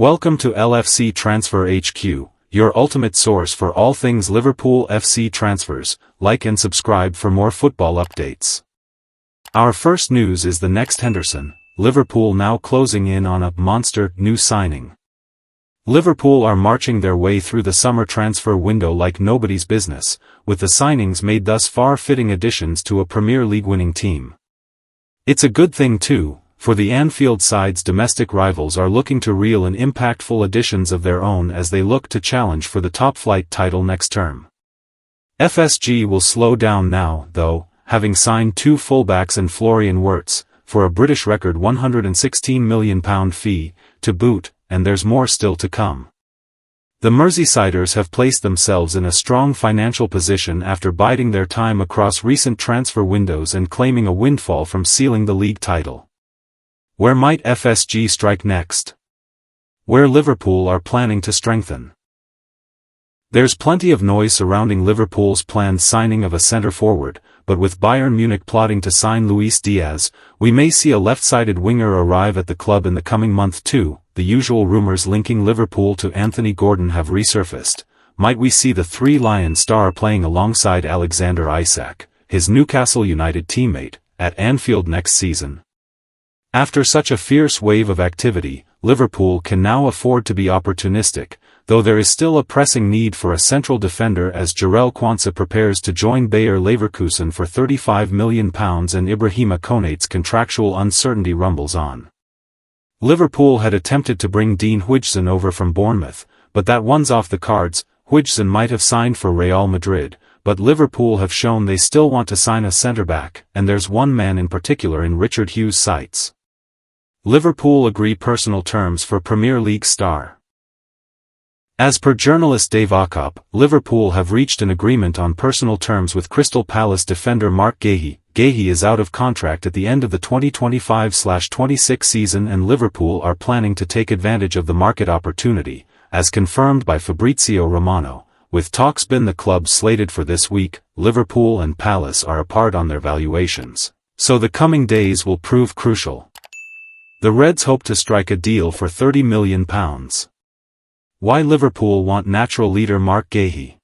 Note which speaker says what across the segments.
Speaker 1: Welcome to LFC Transfer HQ, your ultimate source for all things Liverpool FC transfers. Like and subscribe for more football updates. Our first news is the next Henderson, Liverpool now closing in on a monster new signing. Liverpool are marching their way through the summer transfer window like nobody's business, with the signings made thus far fitting additions to a Premier League winning team. It's a good thing too, for the Anfield side's domestic rivals are looking to reel in impactful additions of their own as they look to challenge for the top-flight title next term. FSG will slow down now, though, having signed two fullbacks and Florian Wirtz, for a British record £116 million fee, to boot, and there's more still to come. The Merseysiders have placed themselves in a strong financial position after biding their time across recent transfer windows and claiming a windfall from sealing the league title. Where might FSG strike next? Where Liverpool are planning to strengthen. There's plenty of noise surrounding Liverpool's planned signing of a centre-forward, but with Bayern Munich plotting to sign Luis Diaz, we may see a left-sided winger arrive at the club in the coming month too. The usual rumours linking Liverpool to Anthony Gordon have resurfaced. Might we see the Three Lion star playing alongside Alexander Isak, his Newcastle United teammate, at Anfield next season? After such a fierce wave of activity, Liverpool can now afford to be opportunistic, though there is still a pressing need for a central defender as Jarell Quansah prepares to join Bayer Leverkusen for £35 million and Ibrahima Konate's contractual uncertainty rumbles on. Liverpool had attempted to bring Dean Huijsen over from Bournemouth, but that one's off the cards. Huijsen might have signed for Real Madrid, but Liverpool have shown they still want to sign a centre-back, and there's one man in particular in Richard Hughes' sights. Liverpool agree personal terms for Premier League star. As per journalist Dave Okop, Liverpool have reached an agreement on personal terms with Crystal Palace defender Marc Guehi. Guehi is out of contract at the end of the 2025-26 season and Liverpool are planning to take advantage of the market opportunity, as confirmed by Fabrizio Romano. With talks been the club slated for this week, Liverpool and Palace are apart on their valuations, so the coming days will prove crucial. The Reds hope to strike a deal for £30 million. Why Liverpool want natural leader Marc Guehi?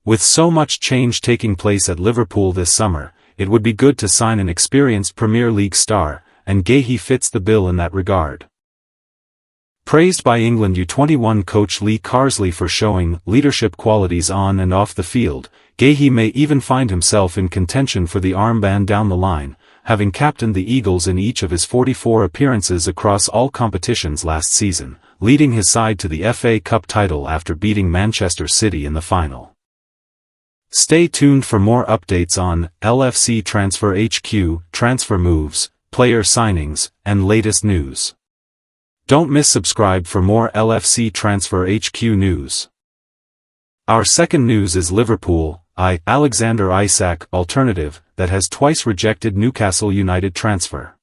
Speaker 1: With so much change taking place at Liverpool this summer, it would be good to sign an experienced Premier League star, and Guehi fits the bill in that regard. Praised by England U21 coach Lee Carsley for showing leadership qualities on and off the field, Guehi may even find himself in contention for the armband down the line, having captained the Eagles in each of his 44 appearances across all competitions last season, leading his side to the FA Cup title after beating Manchester City in the final. Stay tuned for more updates on LFC Transfer HQ, transfer moves, player signings, and latest news. Don't miss subscribe for more LFC Transfer HQ news. Our second news is Liverpool, Alexander Isak alternative, that has twice rejected Newcastle United transfer.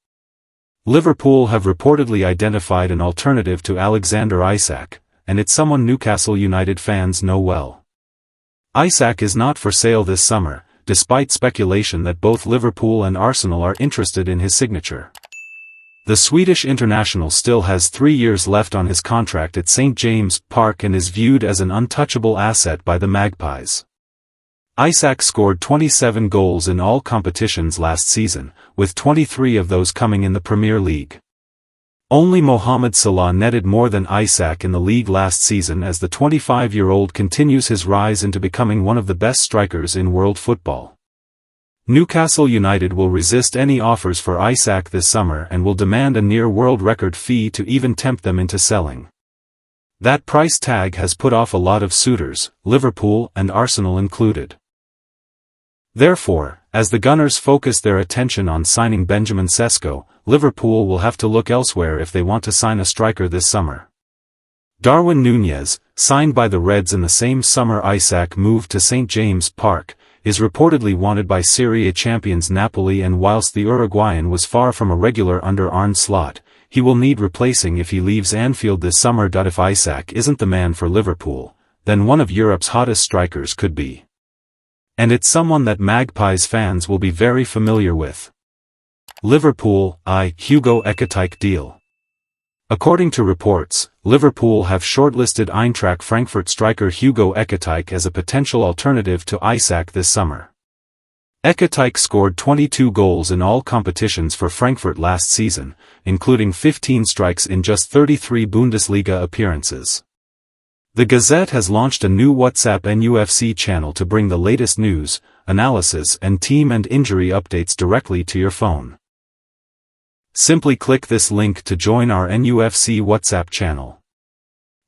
Speaker 1: Liverpool have reportedly identified an alternative to Alexander Isak, and it's someone Newcastle United fans know well. Isak is not for sale this summer, despite speculation that both Liverpool and Arsenal are interested in his signature. The Swedish international still has 3 years left on his contract at St James' Park and is viewed as an untouchable asset by the Magpies. Isak scored 27 goals in all competitions last season, with 23 of those coming in the Premier League. Only Mohamed Salah netted more than Isak in the league last season as the 25-year-old continues his rise into becoming one of the best strikers in world football. Newcastle United will resist any offers for Isak this summer and will demand a near-world record fee to even tempt them into selling. That price tag has put off a lot of suitors, Liverpool and Arsenal included. Therefore, as the Gunners focus their attention on signing Benjamin Sesko, Liverpool will have to look elsewhere if they want to sign a striker this summer. Darwin Núñez, signed by the Reds in the same summer Isak moved to St James' Park, is reportedly wanted by Serie A champions Napoli, and whilst the Uruguayan was far from a regular under Arne Slot, he will need replacing if he leaves Anfield this summer. If Isak isn't the man for Liverpool, then one of Europe's hottest strikers could be. And it's someone that Magpies fans will be very familiar with. Liverpool, Hugo Ekitike deal. According to reports, Liverpool have shortlisted Eintracht Frankfurt striker Hugo Ekitike as a potential alternative to Isak this summer. Ekitike scored 22 goals in all competitions for Frankfurt last season, including 15 strikes in just 33 Bundesliga appearances. The Gazette has launched a new WhatsApp NUFC channel to bring the latest news, analysis and team and injury updates directly to your phone. Simply click this link to join our NUFC WhatsApp channel.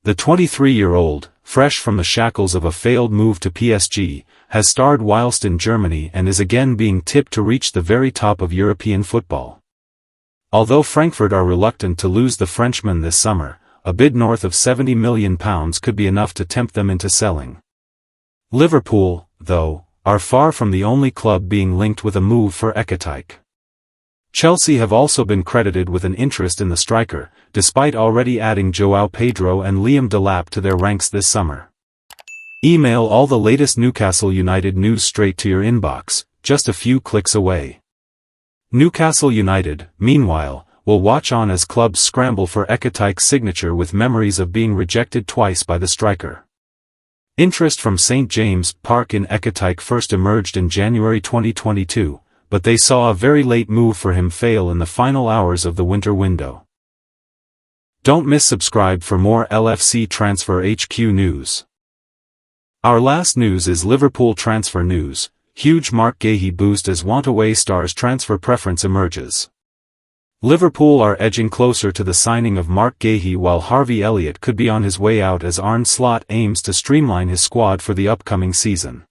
Speaker 1: The 23-year-old, fresh from the shackles of a failed move to PSG, has starred whilst in Germany and is again being tipped to reach the very top of European football. Although Frankfurt are reluctant to lose the Frenchman this summer, a bid north of £70 million could be enough to tempt them into selling. Liverpool, though, are far from the only club being linked with a move for Ekitike. Chelsea have also been credited with an interest in the striker, despite already adding João Pedro and Liam Delap to their ranks this summer. Email all the latest Newcastle United news straight to your inbox, just a few clicks away. Newcastle United, meanwhile, will watch on as clubs scramble for Ekitike's signature with memories of being rejected twice by the striker. Interest from St James Park in Ekitike first emerged in January 2022. But they saw a very late move for him fail in the final hours of the winter window. Don't miss subscribe for more LFC Transfer HQ news. Our last news is Liverpool transfer news. Huge Marc Guehi boost as Want-away stars transfer preference emerges. Liverpool are edging closer to the signing of Marc Guehi while Harvey Elliott could be on his way out as Arne Slot aims to streamline his squad for the upcoming season.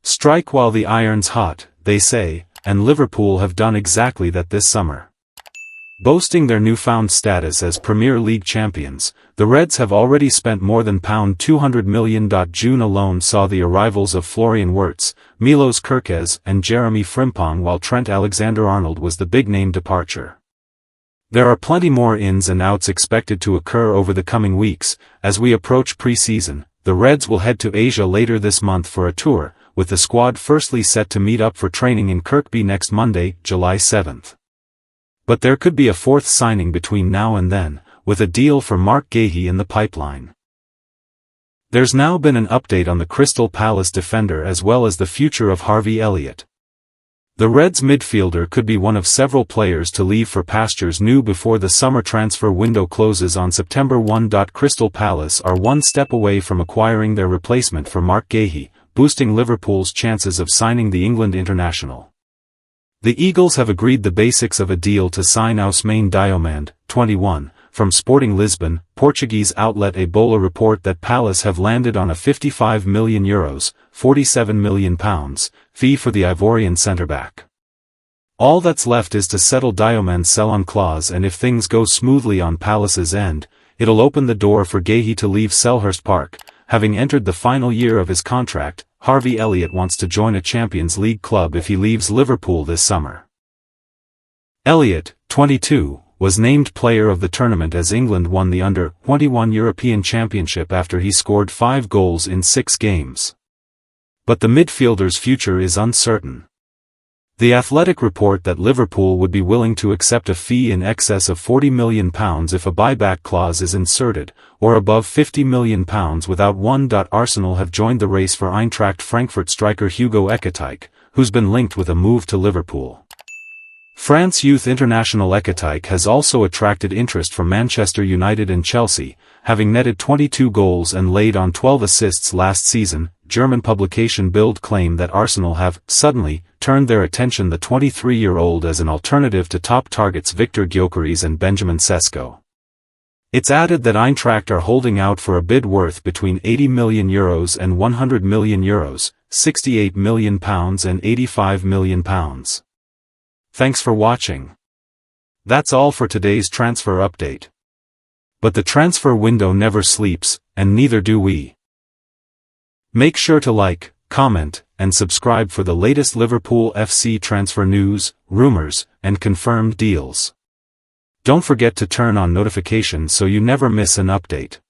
Speaker 1: Strike while the iron's hot, they say, and Liverpool have done exactly that this summer. Boasting their newfound status as Premier League champions, the Reds have already spent more than £200 million. June alone saw the arrivals of Florian Wirtz, Milos Kerkez and Jeremy Frimpong, while Trent Alexander-Arnold was the big-name departure. There are plenty more ins and outs expected to occur over the coming weeks. As we approach pre-season, the Reds will head to Asia later this month for a tour, with the squad firstly set to meet up for training in Kirkby next Monday, July 7th. But there could be a fourth signing between now and then, with a deal for Marc Guehi in the pipeline. There's now been an update on the Crystal Palace defender as well as the future of Harvey Elliott. The Reds midfielder could be one of several players to leave for pastures new before the summer transfer window closes on September 1. Crystal Palace are one step away from acquiring their replacement for Marc Guehi, boosting Liverpool's chances of signing the England international. The Eagles have agreed the basics of a deal to sign Ousmane Diomande, 21, from Sporting Lisbon. Portuguese outlet A Bola report that Palace have landed on a €55 million, £47 million, fee for the Ivorian centre-back. All that's left is to settle Diomande's sell-on clause, and if things go smoothly on Palace's end, it'll open the door for Guehi to leave Selhurst Park. Having entered the final year of his contract, Harvey Elliott wants to join a Champions League club if he leaves Liverpool this summer. Elliott, 22, was named player of the tournament as England won the Under-21 European Championship after he scored 5 goals in 6 games. But the midfielder's future is uncertain. The Athletic report that Liverpool would be willing to accept a fee in excess of £40 million if a buyback clause is inserted, or above £50 million without one. Arsenal have joined the race for Eintracht Frankfurt striker Hugo Ekitike, who's been linked with a move to Liverpool. France youth international Ekitike has also attracted interest from Manchester United and Chelsea, having netted 22 goals and laid on 12 assists last season. German publication Bild claim that Arsenal have, suddenly, turned their attention the 23-year-old as an alternative to top targets Victor Gyökeres and Benjamin Sesko. It's added that Eintracht are holding out for a bid worth between €80 million and €100 million, £68 million and £85 million. Thanks for watching. That's all for today's transfer update. But the transfer window never sleeps, and neither do we. Make sure to like, comment, and subscribe for the latest Liverpool FC transfer news, rumors, and confirmed deals. Don't forget to turn on notifications so you never miss an update.